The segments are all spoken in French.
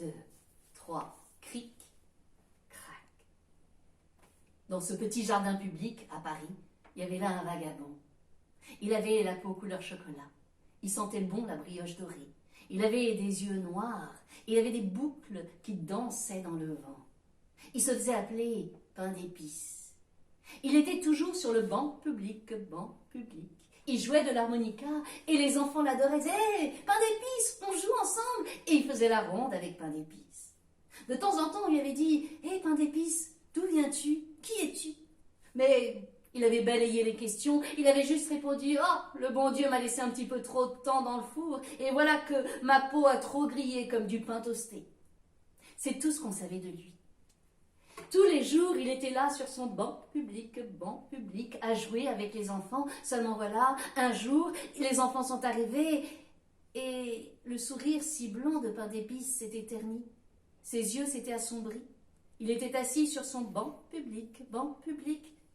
2, 3, cric, crac. Dans ce petit jardin public à Paris, il y avait là un vagabond. Il avait la peau couleur chocolat. Il sentait bon la brioche dorée. Il avait des yeux noirs. Il avait des boucles qui dansaient dans le vent. Il se faisait appeler pain d'épices. Il était toujours sur le banc public, banc public. Il jouait de l'harmonica et les enfants l'adoraient. « Hé, pain d'épices, on joue ensemble !» Et il faisait la ronde avec pain d'épices. De temps en temps, on lui avait dit « Hé, pain d'épices, d'où viens-tu? Qui es-tu » Mais il avait balayé les questions, il avait juste répondu « Oh, le bon Dieu m'a laissé un petit peu trop de temps dans le four et voilà que ma peau a trop grillé comme du pain toasté. » C'est tout ce qu'on savait de lui. Tous les jours, il était là sur son banc public, à jouer avec les enfants. Seulement voilà, un jour, les enfants sont arrivés et le sourire si blanc de pain d'épices s'était terni. Ses yeux s'étaient assombris. Il était assis sur son banc public,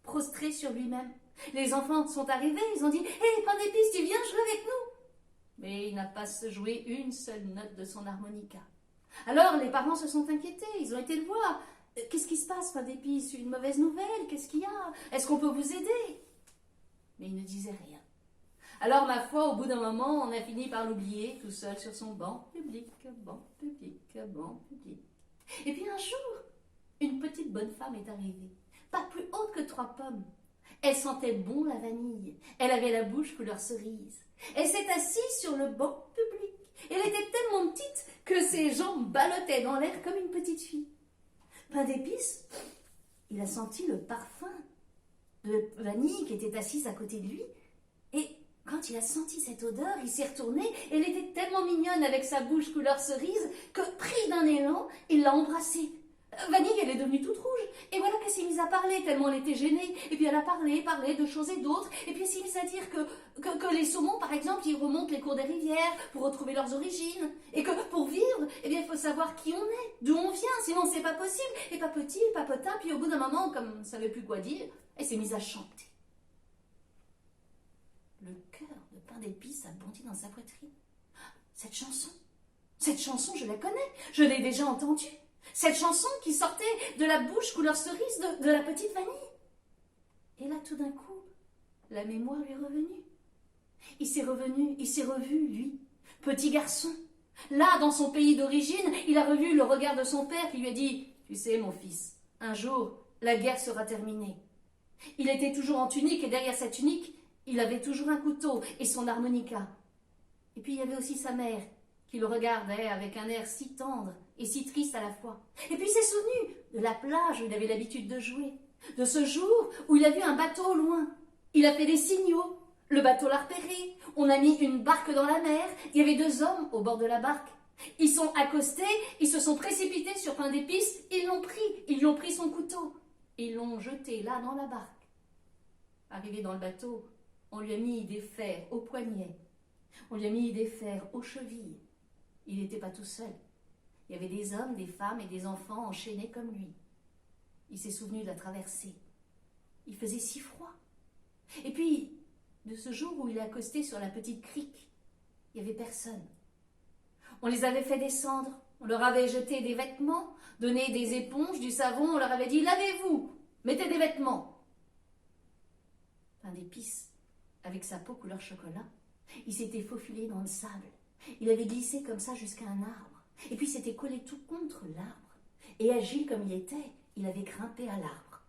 prostré sur lui-même. Les enfants sont arrivés, ils ont dit « Hé, pain d'épices, tu viens jouer avec nous ?» Mais il n'a pas joué une seule note de son harmonica. Alors les parents se sont inquiétés, ils ont été le voir. « Qu'est-ce qui se passe, pain d'épices? Une mauvaise nouvelle? Qu'est-ce qu'il y a? Est-ce qu'on peut vous aider ?» Mais il ne disait rien. Alors, ma foi, au bout d'un moment, on a fini par l'oublier, tout seul sur son banc public. Et puis un jour, une petite bonne femme est arrivée, pas plus haute que 3 pommes. Elle sentait bon la vanille, elle avait la bouche couleur cerise. Elle s'est assise sur le banc public. Elle était tellement petite que ses jambes ballottaient dans l'air comme une petite fille. Pain d'épices, il a senti le parfum de vanille qui était assise à côté de lui. Et quand il a senti cette odeur, il s'est retourné. Elle était tellement mignonne avec sa bouche couleur cerise que, pris d'un élan, il l'a embrassée. Vanille, elle est devenue toute rouge. Et voilà qu'elle s'est mise à parler tellement elle était gênée. Et puis elle a parlé de choses et d'autres. Et puis elle s'est mise à dire que les saumons, par exemple, ils remontent les cours des rivières pour retrouver leurs origines. Et que pour vivre, eh bien, il faut savoir qui on est, d'où on vient, sinon c'est pas possible. Et papotil, papotin, puis au bout d'un moment, comme elle ne savait plus quoi dire, elle s'est mise à chanter. Le cœur de pain d'épices a bondi dans sa poitrine. Cette chanson, je la connais, je l'ai déjà entendue. Cette chanson qui sortait de la bouche couleur cerise de la petite vanille. Et là, tout d'un coup, la mémoire lui est revenue. Il s'est revu, lui, petit garçon. Là, dans son pays d'origine, il a revu le regard de son père qui lui a dit « Tu sais, mon fils, un jour, la guerre sera terminée. » Il était toujours en tunique et derrière sa tunique, il avait toujours un couteau et son harmonica. Et puis il y avait aussi sa mère qui le regardait avec un air si tendre et si triste à la fois. Et puis il s'est souvenu de la plage où il avait l'habitude de jouer, de ce jour où il a vu un bateau au loin. Il a fait des signaux, le bateau l'a repéré, on a mis une barque dans la mer, il y avait 2 hommes au bord de la barque. Ils sont accostés, ils se sont précipités sur pain d'épices, ils lui ont pris son couteau, ils l'ont jeté là dans la barque. Arrivé dans le bateau, on lui a mis des fers aux poignets, on lui a mis des fers aux chevilles. Il n'était pas tout seul. Il y avait des hommes, des femmes et des enfants enchaînés comme lui. Il s'est souvenu de la traversée. Il faisait si froid. Et puis, de ce jour où il est accosté sur la petite crique, il n'y avait personne. On les avait fait descendre, on leur avait jeté des vêtements, donné des éponges, du savon, on leur avait dit « Lavez-vous, mettez des vêtements ». Pain d'épices, avec sa peau couleur chocolat, il s'était faufilé dans le sable. Il avait glissé comme ça jusqu'à un arbre. Et puis s'était collé tout contre l'arbre. Et agile comme il était, il avait grimpé à l'arbre.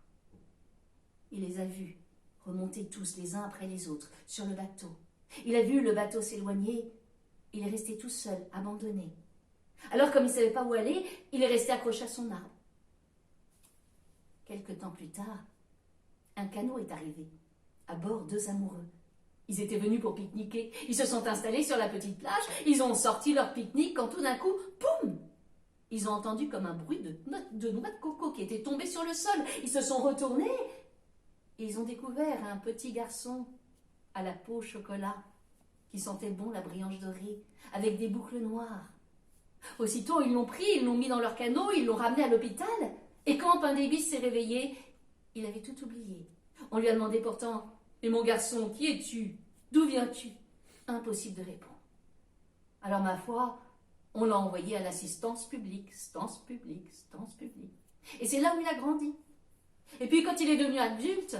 Il les a vus remonter tous les uns après les autres sur le bateau. Il a vu le bateau s'éloigner. Il est resté tout seul, abandonné. Alors comme il ne savait pas où aller, il est resté accroché à son arbre. Quelque temps plus tard, un canot est arrivé. À bord, 2 amoureux. Ils étaient venus pour pique-niquer. Ils se sont installés sur la petite plage. Ils ont sorti leur pique-nique quand tout d'un coup, poum! Ils ont entendu comme un bruit de noix de coco qui était tombée sur le sol. Ils se sont retournés et ils ont découvert un petit garçon à la peau au chocolat qui sentait bon la brioche dorée avec des boucles noires. Aussitôt, ils l'ont pris, ils l'ont mis dans leur canot, ils l'ont ramené à l'hôpital. Et quand Pain d'épices s'est réveillé, il avait tout oublié. On lui a demandé pourtant « Et mon garçon, qui es-tu? D'où viens-tu » Impossible de répondre. Alors ma foi, On l'a envoyé à l'assistance publique, stance publique, stance publique. Et c'est là où il a grandi. Et puis quand il est devenu adulte,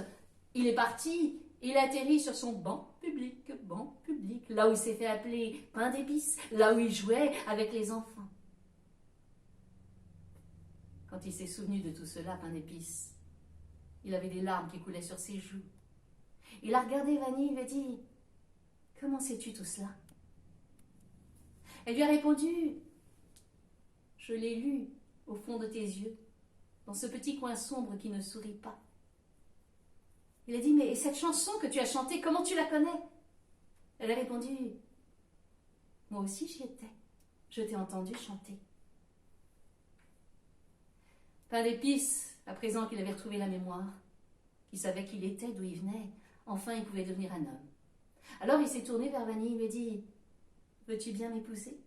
il est parti, il a atterri sur son banc public, là où il s'est fait appeler pain d'épices, là où il jouait avec les enfants. Quand il s'est souvenu de tout cela, pain d'épices, il avait des larmes qui coulaient sur ses joues. Il a regardé Vanille et lui a dit « Comment sais-tu tout cela ?» Elle lui a répondu « Je l'ai lu au fond de tes yeux, dans ce petit coin sombre qui ne sourit pas. » Il a dit « Mais cette chanson que tu as chantée, comment tu la connais ?» Elle a répondu « Moi aussi j'y étais, je t'ai entendu chanter. » Pain d'épices, à présent qu'il avait retrouvé la mémoire, qu'il savait qui il était, d'où il venait, enfin il pouvait devenir un homme. Alors il s'est tourné vers Vanille et lui a dit « Veux-tu bien m'épouser ?»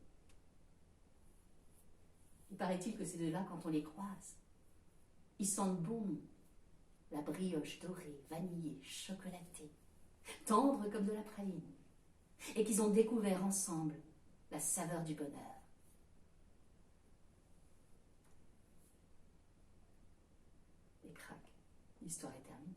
Il paraît-il que ces deux-là, quand on les croise, ils sentent bon la brioche dorée, vanillée, chocolatée, tendre comme de la praline, et qu'ils ont découvert ensemble la saveur du bonheur. Et crac, l'histoire est terminée.